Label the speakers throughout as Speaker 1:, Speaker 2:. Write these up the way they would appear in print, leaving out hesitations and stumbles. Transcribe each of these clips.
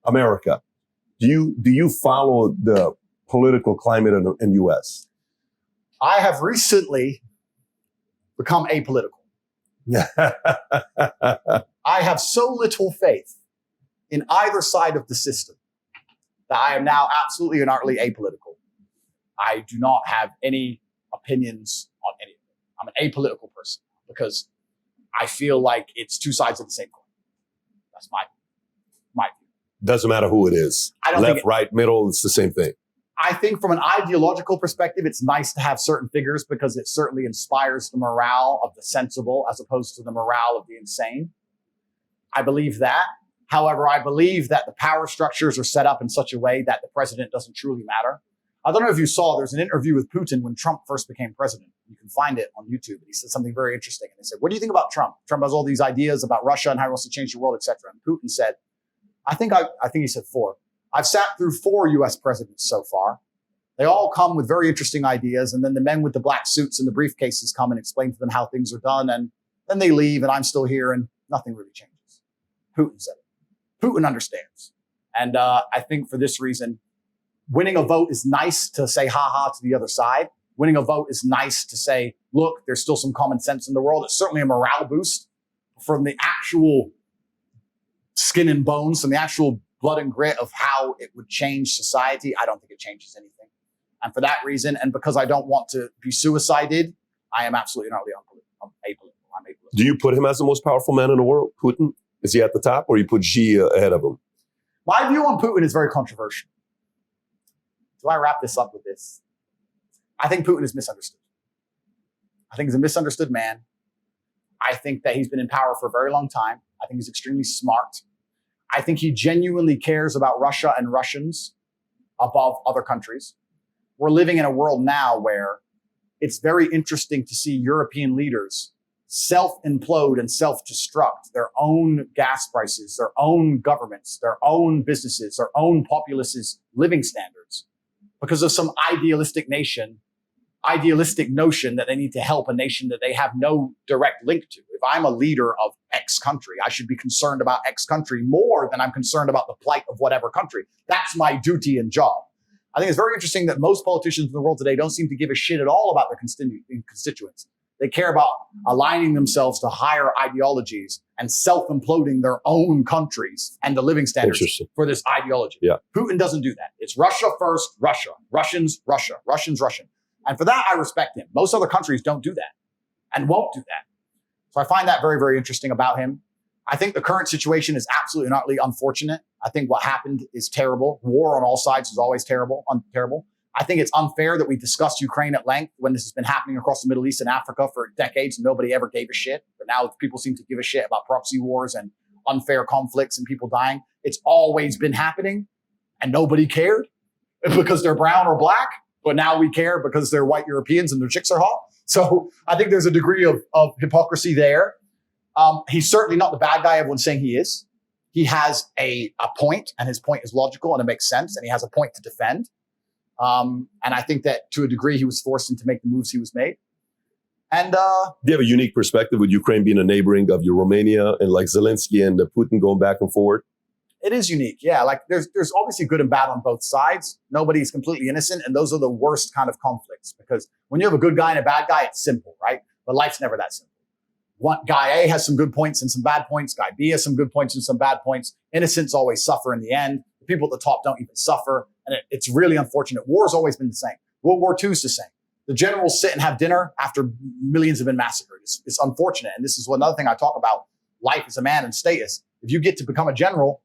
Speaker 1: America. Do you follow the political climate in the U.S.?
Speaker 2: I have recently become apolitical. I have so little faith in either side of the system that I am now absolutely and utterly apolitical. I do not have any opinions on any of it. I'm an apolitical person because I feel like it's two sides of the same coin. That's my view.
Speaker 1: Doesn't matter who it is.
Speaker 2: I don't
Speaker 1: Left, right, middle, it's the same thing.
Speaker 2: I think from an ideological perspective, it's nice to have certain figures because it certainly inspires the morale of the sensible as opposed to the morale of the insane. I believe that. However, I believe that the power structures are set up in such a way that the president doesn't truly matter. I don't know if you saw, there's an interview with Putin when Trump first became president. You can find it on YouTube. He said something very interesting. And they said, what do you think about Trump? Trump has all these ideas about Russia and how he wants to change the world, etc. And Putin said, I think he said 4. I've sat through 4 US presidents so far. They all come with very interesting ideas. And then the men with the black suits and the briefcases come and explain to them how things are done. And then they leave and I'm still here and nothing really changes. Putin said it. Putin understands. And I think for this reason, winning a vote is nice to say ha-ha to the other side. Winning a vote is nice to say, look, there's still some common sense in the world. It's certainly a morale boost from the actual skin and bones, from the actual blood and grit of how it would change society. I don't think it changes anything. And for that reason, and because I don't want to be suicided, I am absolutely not apolitical. I'm apolitical.
Speaker 1: Do you put him as the most powerful man in the world, Putin? Is he at the top or you put Xi ahead of him?
Speaker 2: My view on Putin is very controversial. Do I wrap this up with this? I think Putin is misunderstood. I think he's a misunderstood man. I think that he's been in power for a very long time. I think he's extremely smart. I think he genuinely cares about Russia and Russians above other countries. We're living in a world now where it's very interesting to see European leaders self-implode and self-destruct their own gas prices, their own governments, their own businesses, their own populaces' living standards because of some idealistic notion that they need to help a nation that they have no direct link to. If I'm a leader of X country, I should be concerned about X country more than I'm concerned about the plight of whatever country. That's my duty and job. I think it's very interesting that most politicians in the world today don't seem to give a shit at all about their constituents. They care about aligning themselves to higher ideologies and self-imploding their own countries and the living standards for this ideology.
Speaker 1: Yeah.
Speaker 2: Putin doesn't do that. It's Russia first, Russia. Russians, Russia. Russians, Russian. And for that, I respect him. Most other countries don't do that and won't do that. So I find that very, very interesting about him. I think the current situation is absolutely and utterly unfortunate. I think what happened is terrible. War on all sides is always terrible. I think it's unfair that we discussed Ukraine at length when this has been happening across the Middle East and Africa for decades and nobody ever gave a shit. But now people seem to give a shit about proxy wars and unfair conflicts and people dying. It's always been happening and nobody cared because they're brown or black. But now we care because they're white Europeans and their chicks are hot. So I think there's a degree of hypocrisy there. He's certainly not the bad guy everyone's saying he is. He has a point and his point is logical and it makes sense and he has a point to defend. And I think that to a degree he was forced into make the moves he was made. And
Speaker 1: do you have a unique perspective with Ukraine being a neighboring of your Romania and like Zelensky and Putin going back and forward?
Speaker 2: It is unique. Yeah. Like there's obviously good and bad on both sides. Nobody's completely innocent. And those are the worst kind of conflicts because when you have a good guy and a bad guy, it's simple, right? But life's never that simple. One guy A has some good points and some bad points. Guy B has some good points and some bad points. Innocents always suffer in the end. The people at the top don't even suffer. And it's really unfortunate. War's always been the same. World War II is the same. The generals sit and have dinner after millions have been massacred. It's unfortunate. And this is another thing I talk about, life as a man and status. If you get to become a general,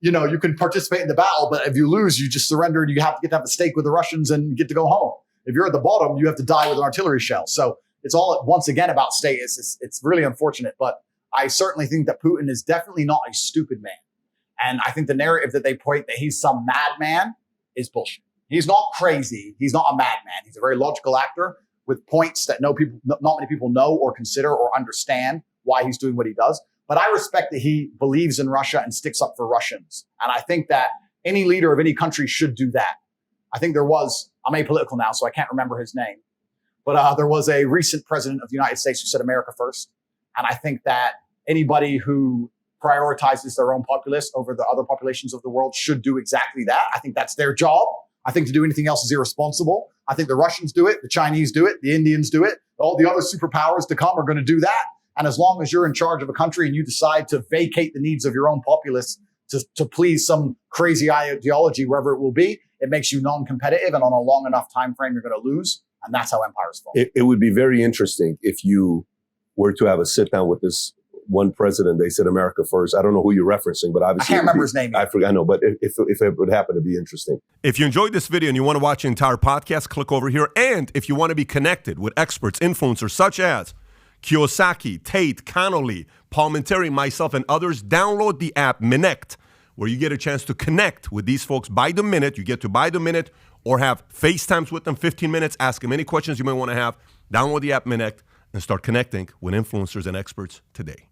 Speaker 2: you know, you can participate in the battle, but if you lose, you just surrender and you have to get to have a steak with the Russians and get to go home. If you're at the bottom, you have to die with an artillery shell. So it's all once again about status. It's really unfortunate, but I certainly think that Putin is definitely not a stupid man. And I think the narrative that they point that he's some madman is bullshit. He's not crazy. He's not a madman. He's a very logical actor with points that not many people know or consider or understand why he's doing what he does. But I respect that he believes in Russia and sticks up for Russians. And I think that any leader of any country should do that. I think I'm apolitical now, so I can't remember his name. But there was a recent president of the United States who said America first. And I think that anybody who prioritizes their own populace over the other populations of the world should do exactly that. I think that's their job. I think to do anything else is irresponsible. I think the Russians do it, the Chinese do it, the Indians do it. All the other superpowers to come are going to do that. And as long as you're in charge of a country and you decide to vacate the needs of your own populace to please some crazy ideology, wherever it will be, it makes you non-competitive. And on a long enough time frame, you're going to lose. And that's how empires fall.
Speaker 1: It would be very interesting if you were to have a sit down with this one president. They said America first. I don't know who you're referencing, but obviously
Speaker 2: I can't remember his name.
Speaker 1: I forgot. I know, but if it would happen to be interesting.
Speaker 3: If you enjoyed this video and you want to watch the entire podcast, click over here. And if you want to be connected with experts, influencers such as Kiyosaki, Tate, Connolly, Paul Menteri, myself, and others, download the app Minect, where you get a chance to connect with these folks by the minute. You get to buy the minute or have FaceTimes with them, 15 minutes, ask them any questions you may want to have. Download the app Minect and start connecting with influencers and experts today.